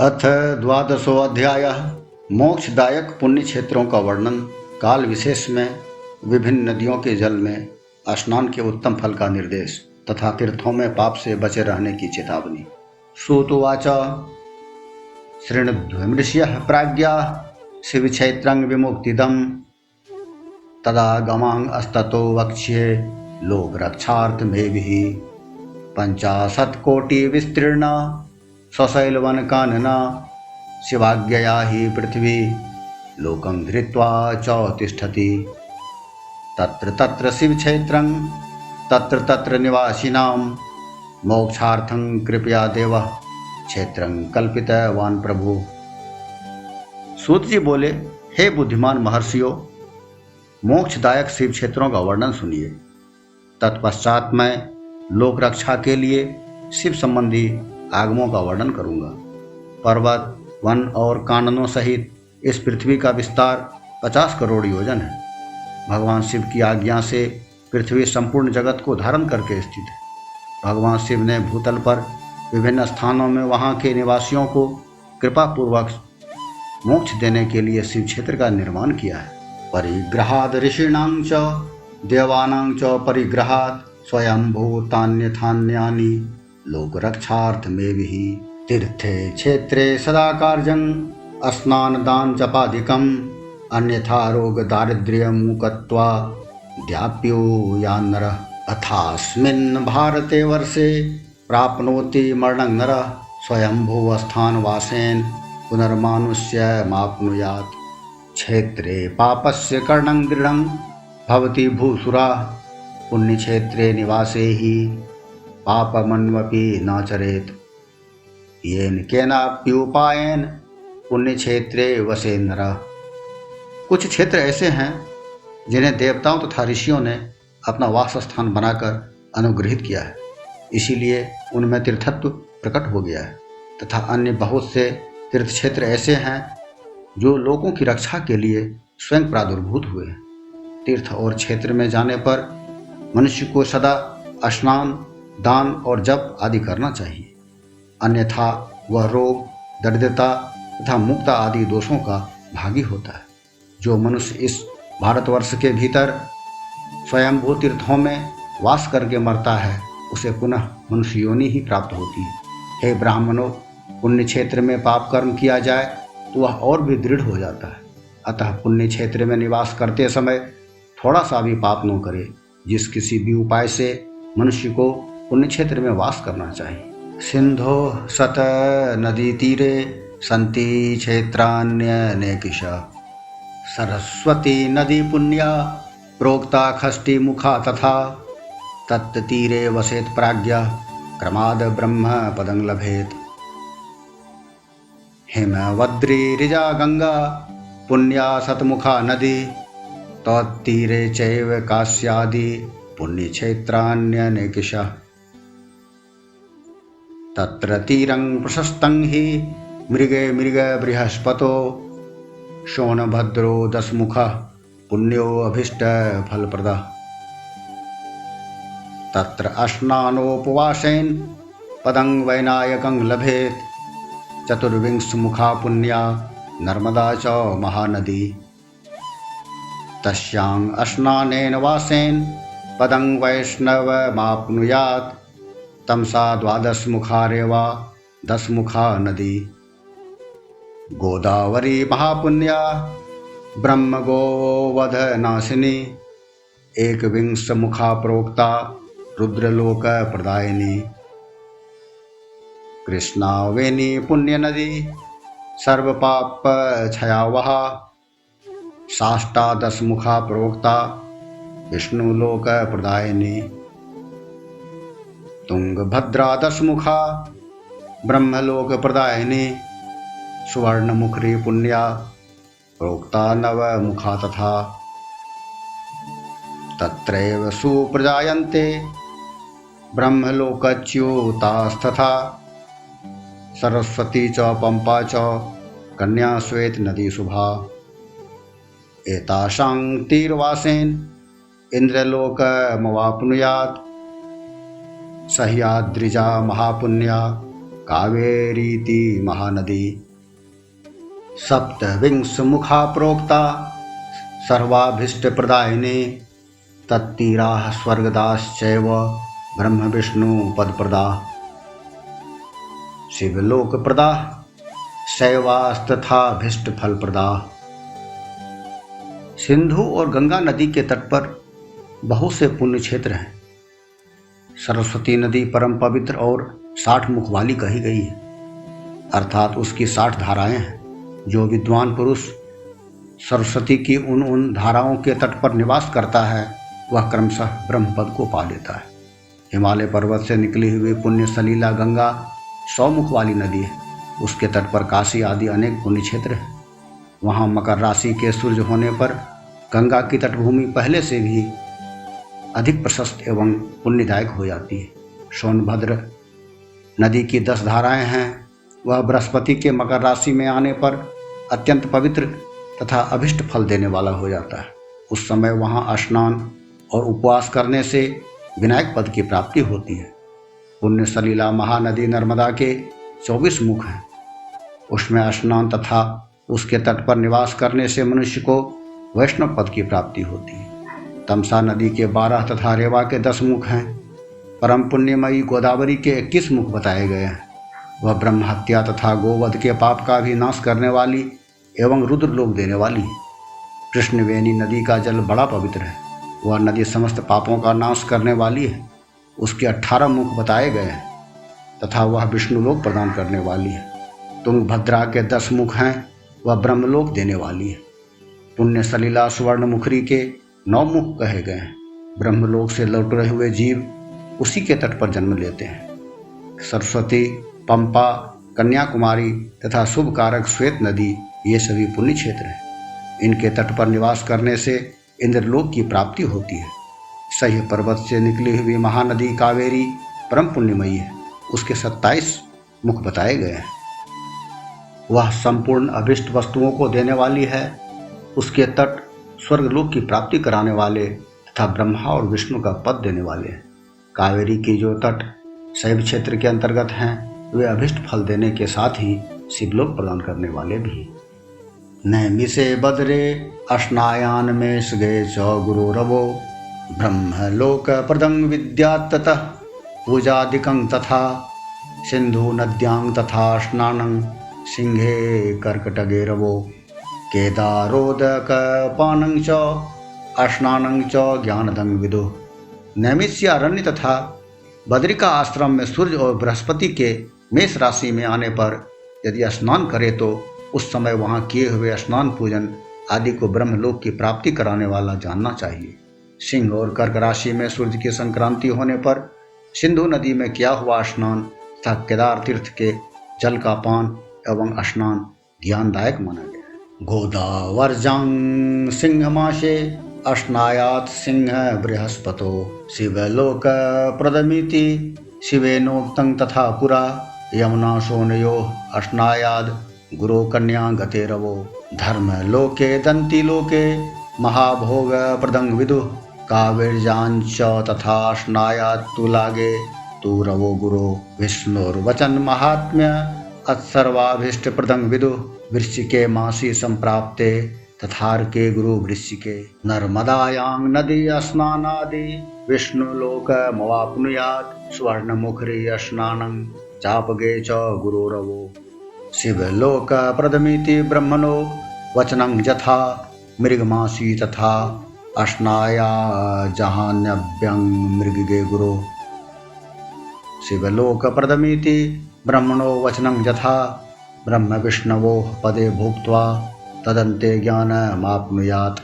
अथ द्वादशो अध्यायः मोक्षदायक पुण्य क्षेत्रों का वर्णन। काल विशेष में विभिन्न नदियों के जल में स्नान के उत्तम फल का निर्देश तथा तीर्थों में पाप से बचे रहने की चेतावनी। सूतुवाच शृण्वमृष्यः प्राज्ञाः शिवक्षेत्रं विमुक्तिदम् तदागमां अस्ततो वक्ष्ये लोकरक्षार्थमेभिः 50 कोटि विस्तीर्ण स्वशैलवन कानना शिवाज्ञया हि पृथ्वी लोकं धृत्वा च तिष्ठति तत्र तत्र शिवक्षेत्रं तत्र तत्र निवासिनां मोक्षार्थं कृपया देवः क्षेत्रं कल्पितवान् प्रभु। सूत जी बोले, हे बुद्धिमान महर्षियों, मोक्षदायक शिव क्षेत्रों का वर्णन सुनिए। तत्पश्चात मैं लोक रक्षा के लिए शिव संबंधी आगमों का वर्णन करूंगा। पर्वत, वन और काननों सहित इस पृथ्वी का विस्तार 50 करोड़ योजन है। भगवान शिव की आज्ञा से पृथ्वी संपूर्ण जगत को धारण करके स्थित है। भगवान शिव ने भूतल पर विभिन्न स्थानों में वहां के निवासियों को कृपा पूर्वक मोक्ष देने के लिए शिव क्षेत्र का निर्माण किया है। परिग्रहाद ऋषीणां च देवानां च परिग्रहाद स्वयंभूतान्यथान्यानि लोकरक्षार्थमेभिः तीर्थे क्षेत्रे सदा कार्यं स्नानदान जपादिकम् अन्यथा रोग दारिद्र्यं मुक्त्वा द्याप्यो यान्नरः अथास्मिन् भारते वर्षे प्राप्नोति मरणं नरः स्वयंभूवस्थानवासेन पुनर्मानुष्यमाप्नुयात् क्षेत्रे पापस्य कर्णं दृढं भवति भूसुरा पुण्यक्षेत्रे निवासे हि पापमन्वपि न चरेत येन केनाप्युपायेन पुण्यक्षेत्रे वसे नरः। कुछ क्षेत्र ऐसे हैं जिन्हें देवताओं तथा ऋषियों ने अपना वास स्थान बनाकर अनुग्रहित किया है, इसीलिए उनमें तीर्थत्व प्रकट हो गया है। तथा अन्य बहुत से तीर्थ क्षेत्र ऐसे हैं जो लोगों की रक्षा के लिए स्वयं प्रादुर्भूत हुए हैं। तीर्थ और क्षेत्र में जाने पर मनुष्य को सदा स्नान, दान और जप आदि करना चाहिए, अन्यथा वह रोग, दरिद्रता तथा मुक्ता आदि दोषों का भागी होता है। जो मनुष्य इस भारतवर्ष के भीतर स्वयंभू तीर्थों में वास करके मरता है, उसे पुनः मनुष्य योनि ही प्राप्त होती है। हे ब्राह्मणों, पुण्य क्षेत्र में पाप कर्म किया जाए तो वह और भी दृढ़ हो जाता है। अतः पुण्य क्षेत्र में निवास करते समय थोड़ा सा भी पाप न करे। जिस किसी भी उपाय से मनुष्य को पुण्य क्षेत्र में वास करना चाहिए। सिंधो सत नदी तीरे सन्ति क्षेत्राण्यनेकिशः सरस्वती नदी पुण्या प्रोक्ता खष्टी मुखा तथा तत्तीरे वसेत प्राज्ञः क्रमाद ब्रह्म पदं लभेत। हिमवद्री ऋजा गंगा पुण्या सतमुखा नदी तत्तीरे चैव काश्यादि पुण्यक्षेत्राण्यनेकिशः तत्र तीरं प्रशस्तं हि मृगे मृग बृहस्पतो शोणभद्रो दशमुखः पुण्यो अभीष्ट फलप्रदः तत्र स्नानोपवासेन पदं वैनायकं लभेत 24 मुखा पुण्या नर्मदा च महानदी तस्यां स्नानेन वासेन पदं वैष्णवमाप्नुयात् तमसा 12 मुखारेवा 10 मुखा नदी गोदावरी महापुण्या ब्रह्म गोवध नाशिनी 21 मुखा प्रोक्ता रुद्रलोक प्रदायिनी कृष्णावेनी पुण्य नदी सर्वपाप क्षयावहा साष्टादश मुखा प्रोक्ता विष्णुलोक प्रदायिनी तुंगभद्रा 10 मुखा ब्रह्मलोक प्रदायिनी सुवर्णमुखरी पुण्या प्रोक्ता 9 मुखा तथा तत्रैव सुप्रजायन्ते ब्रह्मलोकच्युतास्तथा सरस्वती च पंपा च कन्या श्वेत नदी शुभा एतासां तीरवासेन इंद्रलोकमवाप्नुयात् सह्याद्रिजा महापुण्या कावेरीति महानदी सप्तविंशमुखा प्रोक्ता सर्वाभीष्टप्रदायिनी तत्तीराः स्वर्गदाश्चैव ब्रह्म विष्णु पदप्रदा शिवलोकप्रदा शैवास्तथाभीष्टफलप्रदा। सिंधु और गंगा नदी के तट पर बहुत से पुण्य क्षेत्र हैं। सरस्वती नदी परम पवित्र और 60 मुख वाली कही गई है, अर्थात उसकी 60 धाराएं हैं। जो विद्वान पुरुष सरस्वती की उन धाराओं के तट पर निवास करता है वह क्रमशः ब्रह्म पद को पा लेता है। हिमालय पर्वत से निकली हुई पुण्य सलीला गंगा 100 मुख वाली नदी है। उसके तट पर काशी आदि अनेक पुण्य क्षेत्र हैं। वहाँ मकर राशि के सूर्य होने पर गंगा की तटभूमि पहले से भी अधिक प्रशस्त एवं पुण्यदायक हो जाती है। सोनभद्र नदी की 10 धाराएं हैं। वह बृहस्पति के मकर राशि में आने पर अत्यंत पवित्र तथा अभिष्ट फल देने वाला हो जाता है। उस समय वहाँ स्नान और उपवास करने से विनायक पद की प्राप्ति होती है। पुण्य सलीला महानदी नर्मदा के 24 मुख हैं। उसमें स्नान तथा उसके तट पर निवास करने से मनुष्य को वैष्णव पद की प्राप्ति होती है। तमसा नदी के 12 तथा रेवा के 10 मुख हैं। परम पुण्यमयी गोदावरी के 21 मुख बताए गए हैं। वह ब्रह्म हत्या तथा गोवध के पाप का भी नाश करने वाली एवं रुद्र लोक देने वाली है। कृष्णवेणी नदी का जल बड़ा पवित्र है। वह नदी समस्त पापों का नाश करने वाली है। उसके 18 मुख बताए गए हैं तथा वह विष्णुलोक प्रदान करने वाली है। तुंगभद्रा के 10 मुख हैं। वह ब्रह्मलोक देने वाली है। पुण्य सलीला सुवर्णमुखरी के 9 मुख कहे गए हैं। ब्रह्मलोक से लौट रहे हुए जीव उसी के तट पर जन्म लेते हैं। सरस्वती, पंपा, कन्याकुमारी तथा शुभ कारक श्वेत नदी ये सभी पुण्य क्षेत्र हैं। इनके तट पर निवास करने से इंद्रलोक की प्राप्ति होती है। सह्य पर्वत से निकली हुई महानदी कावेरी परम पुण्यमयी है। उसके 27 मुख बताए गए हैं। वह संपूर्ण अभिष्ट वस्तुओं को देने वाली है। उसके तट स्वर्गलोक की प्राप्ति कराने वाले तथा ब्रह्मा और विष्णु का पद देने वाले हैं। कावेरी के जो तट शैव क्षेत्र के अंतर्गत हैं वे अभिष्ट फल देने के साथ ही शिवलोक प्रदान करने वाले भी। नैमिषे बद्रे अश्नायान में सुगे च गुरु रवो ब्रह्मलोक प्रदं विद्यात् ततः पूजादिकं तथा सिंधु नद्यां तथा स्नानं सिंहे कर्कटगे रवो केदारोदक पानं च स्नानं च ज्ञानदं विदुः। नैमिष्य अरण्य तथा बद्री का आश्रम में सूर्य और बृहस्पति के मेष राशि में आने पर यदि स्नान करे तो उस समय वहाँ किए हुए स्नान पूजन आदि को ब्रह्मलोक की प्राप्ति कराने वाला जानना चाहिए। सिंह और कर्क राशि में सूर्य की संक्रांति होने पर सिंधु नदी में किया हुआ स्नान तथा केदार तीर्थ के जल का पान एवं स्नान ज्ञानदायक माना गया। गोदावर्जां सिंह मासे स्नायात् सिंह बृहस्पतो शिवलोक प्रदमिति शिवेनोक्तं तथा पुरा यमुना सोनयो स्नायाद गुरो कन्या गते रवो धर्मलोके दन्तिलोके महाभोग प्रदं विदुः कावेर्जांच तथा स्नायात् तुलागे तु रवो गुरो विष्णुर्वचन महात्म्य अत्सर्वाभीष्ट प्रदं विदुः वृश्चिके मासी संप्राप्ते तथार्के गुरु वृश्चिके नर्मदायां नदी स्नानादि विष्णुलोक मवाप्नुयात् स्वर्णमुखरी स्नानं चापगे च गुरोरवो शिवलोक प्रदमिति ब्रह्मणो वचनं यथा मृगमासी तथा स्नाया जहान्यभ्यं मृगे गुरो शिवलोक प्रदमिति ब्रह्मणो वचनं यथा ब्रह्म विष्णवो पदे भुक्त्वा तदन्ते ज्ञानमाप्नुयात्।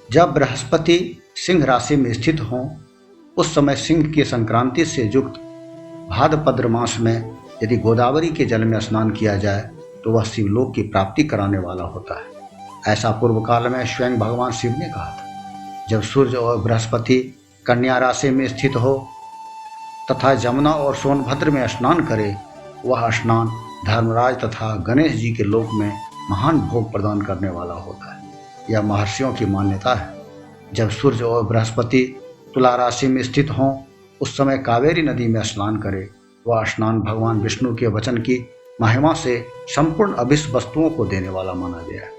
जब बृहस्पति सिंह राशि में स्थित हों उस समय सिंह की संक्रांति से युक्त भाद्रपद मास में यदि गोदावरी के जल में स्नान किया जाए तो वह शिवलोक की प्राप्ति कराने वाला होता है। ऐसा पूर्व काल में स्वयं भगवान शिव ने कहा था। जब सूर्य और बृहस्पति कन्या राशि में स्थित हो तथा यमुना और सोनभद्र में स्नान करे वह स्नान धर्मराज तथा गणेश जी के लोक में महान भोग प्रदान करने वाला होता है। यह महर्षियों की मान्यता है। जब सूर्य और बृहस्पति तुला राशि में स्थित हों उस समय कावेरी नदी में स्नान करे वह स्नान भगवान विष्णु के वचन की महिमा से संपूर्ण अभिष्ट वस्तुओं को देने वाला माना गया है।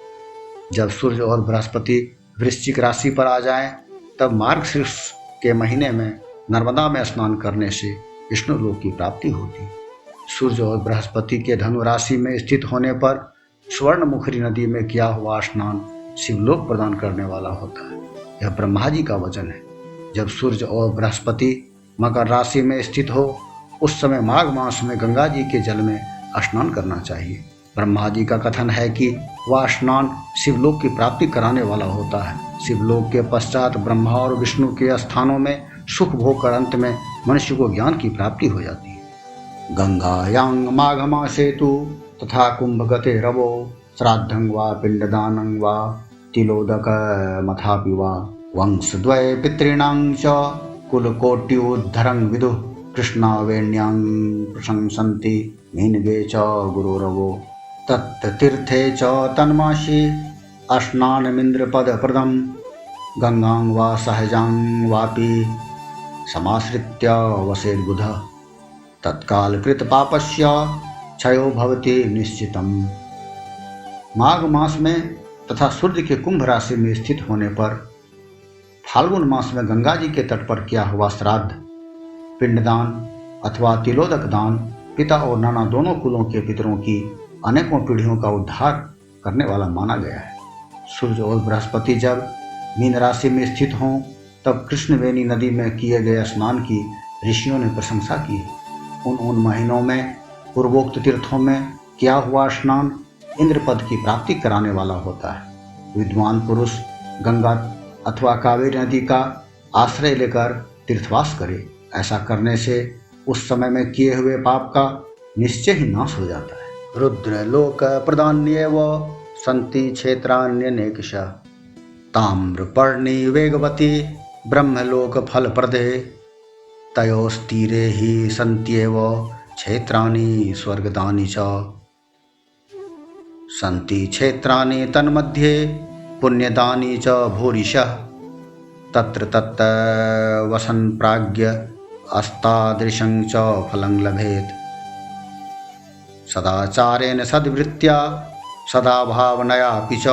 जब सूर्य और बृहस्पति वृश्चिक राशि पर आ जाएं, तब मार्गशीर्ष के महीने में नर्मदा में स्नान करने से विष्णु लोक की प्राप्ति होती। सूर्य और बृहस्पति के धनु राशि में स्थित होने पर स्वर्णमुखरी नदी में किया हुआ स्नान शिवलोक प्रदान करने वाला होता है। यह ब्रह्मा जी का वचन है। जब सूर्य और बृहस्पति मकर राशि में स्थित हो, उस समय माघ मास में गंगा जी के जल में स्नान करना चाहिए। ब्रह्मा जी का कथन है कि वह स्नान शिवलोक की प्राप्ति कराने वाला होता है। शिवलोक के पश्चात ब्रह्मा और विष्णु के स्थानों में सुख भोग कर अंत में मनुष्य को ज्ञान की प्राप्ति हो जाती है। गंगायांग माघ मासे तु तथा कुंभगते रवो श्राद्धं वा पिंडदानं वा तिलोदक मथापि वा वंशद्वय पितॄणां च कुलकोट्युद्धरं विदुः कृष्णावेण्यां प्रशंसन्ति मीनगे च गुरोरवो तत्तीर्थे च तन्मासि स्नानमिन्द्रपदप्रदं गंगां वा सहजां वापि समाश्रित्य वसेद्बुधः तत्कालकृत पापस्य क्षयो भवति निश्चितम्। माघ मास में तथा सूर्य के कुंभ राशि में स्थित होने पर फाल्गुन मास में गंगा जी के तट पर किया हुआ श्राद्ध, पिंडदान अथवा तिलोदक दान पिता और नाना दोनों कुलों के पितरों की अनेकों पीढ़ियों का उद्धार करने वाला माना गया है। सूर्य और बृहस्पति जब मीन राशि में स्थित हों, तब कृष्णवेणी नदी में किए गए स्नान की ऋषियों ने प्रशंसा की। उन महीनों में पूर्वोक्त तीर्थों में किया हुआ स्नान इंद्रपद की प्राप्ति कराने वाला होता है। विद्वान पुरुष गंगा अथवा कावेरी नदी का आश्रय लेकर तीर्थवास करे। ऐसा करने से उस समय में किए हुए पाप का निश्चय ही नाश हो जाता है। रुद्र लोक प्रदान्येव सन्ति क्षेत्राण्यनेकशः ताम्रपर्णी वेगवती ब्रह्मलोक फलप्रदे तयोस्तीरे ही सन्त्येव क्षेत्राणि स्वर्गदानि च सन्ति क्षेत्राणि तन्मध्ये पुण्यदानि च भूरिशः तत्र तत्र वसन् प्राज्ञ अस्तादृशं च फलं लभेत् सदाचारेण सद्वृत्त्या सदा भावनयापि च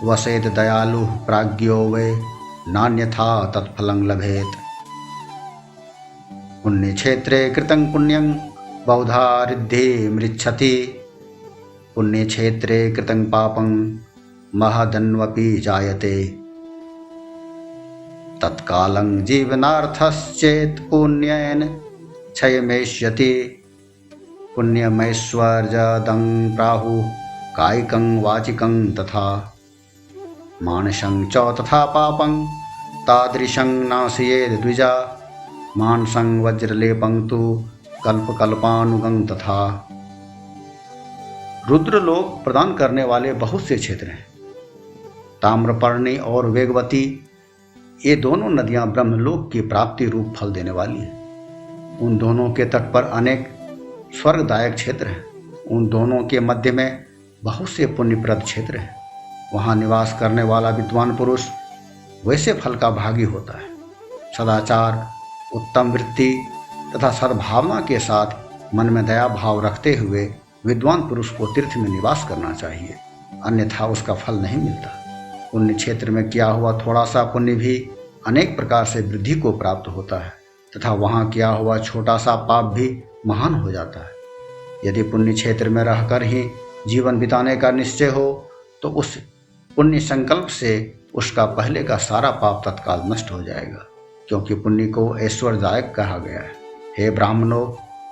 वसेत् दयालुः प्राज्ञो वै नान्यथा तत्फलं लभेत्। पुण्यक्षेत्रे कृतं पुण्यं बहुधा रिद्धि मृच्छति पुण्यक्षेत्रे कृतं पापं महदन्वपि जायते तत्कालं जीवनार्थश्चेत् पुण्येन क्षयमेष्यति पुण्यमैश्वर्यदं प्राहुः कायिकं वाचिकं तथा मानसं च तथा पापं तादृशं नाशयेत् द्विजा मानसं वज्रलेपं तु कल्पकल्पानुगं तथा। रुद्रलोक प्रदान करने वाले बहुत से क्षेत्र हैं। ताम्रपर्णी और वेगवती ये दोनों नदियां ब्रह्मलोक की प्राप्ति रूप फल देने वाली हैं। उन दोनों के तट पर अनेक स्वर्गदायक क्षेत्र हैं। उन दोनों के मध्य में बहुत से पुण्यप्रद क्षेत्र हैं। वहाँ निवास करने वाला विद्वान पुरुष वैसे फल का भागी होता है। सदाचार, उत्तम वृत्ति तथा सद्भावना के साथ मन में दया भाव रखते हुए विद्वान पुरुष को तीर्थ में निवास करना चाहिए, अन्यथा उसका फल नहीं मिलता। पुण्य क्षेत्र में किया हुआ थोड़ा सा पुण्य भी अनेक प्रकार से वृद्धि को प्राप्त होता है तथा वहाँ किया हुआ छोटा सा पाप भी महान हो जाता है। यदि पुण्य क्षेत्र में रहकर ही जीवन बिताने का निश्चय हो तो उस पुण्य संकल्प से उसका पहले का सारा पाप तत्काल नष्ट हो जाएगा, क्योंकि पुण्य को ऐश्वर्यदायक कहा गया है। हे ब्राह्मणों,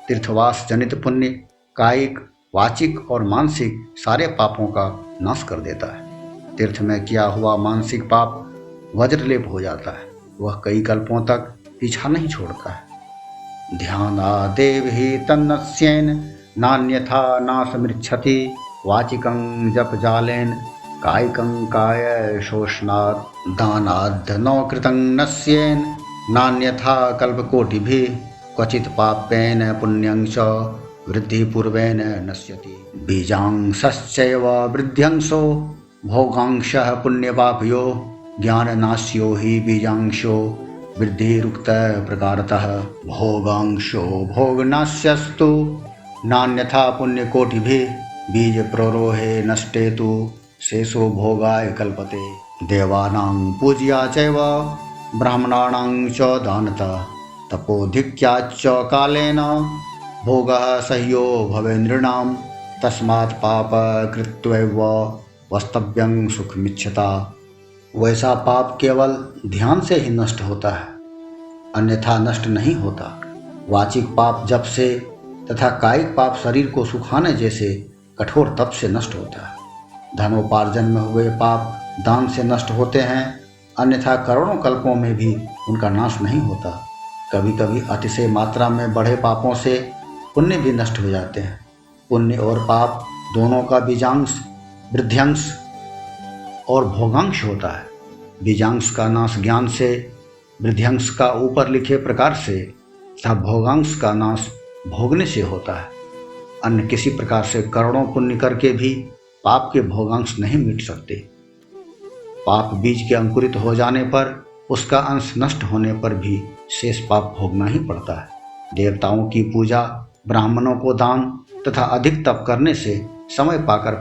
तीर्थवास जनित पुण्य कायिक, वाचिक और मानसिक सारे पापों का नाश कर देता है। तीर्थ में किया हुआ मानसिक पाप वज्रलेप हो जाता है, वह कई कल्पों तक पीछा नहीं छोड़ता है। ध्यानादेव ही तन्नस्येन नान्यथा नाशमृच्छति वाचिकं जप जालेन कायिकं काय शोषणात् दानाद् न कृतं नस्येन नान्यथा कल्पकोटिभिः क्वचित् पापेन पुण्यं च वृद्धिपूर्वेण नश्यति। बीजांशश्चैव वृद्ध्यंशो भोगांशः पुण्यपापयो ज्ञाननाश्यो हि बीजांशो वृद्धिरुक्त प्रकारतः भोगांशो भोगनास्यस्तु नान्यथा पुण्यकोटिभिः बीज प्रोरोहे नष्टे तु शेषो भोगाय कल्पते। देवानां पूज्या चैव ब्राह्मणानां च दानतः तपोधिक्याच्च कालेन भोगः सह्यो भवेन्द्रिणां तस्मात् पाप कृत्वैव वस्तव्यं सुखमिच्छता। वैसा पाप केवल ध्यान से ही नष्ट होता है, अन्यथा नष्ट नहीं होता। वाचिक पाप जप से तथा कायिक पाप शरीर को सुखाने जैसे कठोर तप से नष्ट होता है। धनोपार्जन में हुए पाप दान से नष्ट होते हैं, अन्यथा करोड़ों कल्पों में भी उनका नाश नहीं होता। कभी कभी अतिशय मात्रा में बढ़े पापों से पुण्य भी नष्ट हो जाते हैं। पुण्य और पाप दोनों का बीजांश वृद्ध्यांश और भोगांश होता है। बीजांश का नाश ज्ञान से, वृद्ध्यांश का ऊपर लिखे प्रकार से तथा भोगांश का नाश भोगने से होता है। अन्य किसी प्रकार से करोड़ों पुण्य करके भी पाप के भोगांश नहीं मिट सकते। पाप बीज के अंकुरित हो जाने पर उसका अंश नष्ट होने पर भी शेष पाप भोगना ही पड़ता है। देवताओं की पूजा, ब्राह्मणों को दान तथा अधिक तप करने से समय पाकर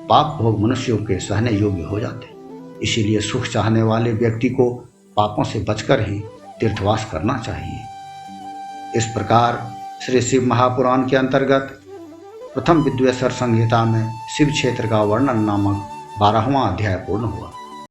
पाप भोग मनुष्यों के सहने योग्य हो जाते। इसीलिए सुख चाहने वाले व्यक्ति को पापों से बचकर ही तीर्थवास करना चाहिए। इस प्रकार श्री शिव महापुराण के अंतर्गत प्रथम विद्वेश्वर संहिता में शिव क्षेत्र का वर्णन नामक 12वां अध्याय पूर्ण हुआ।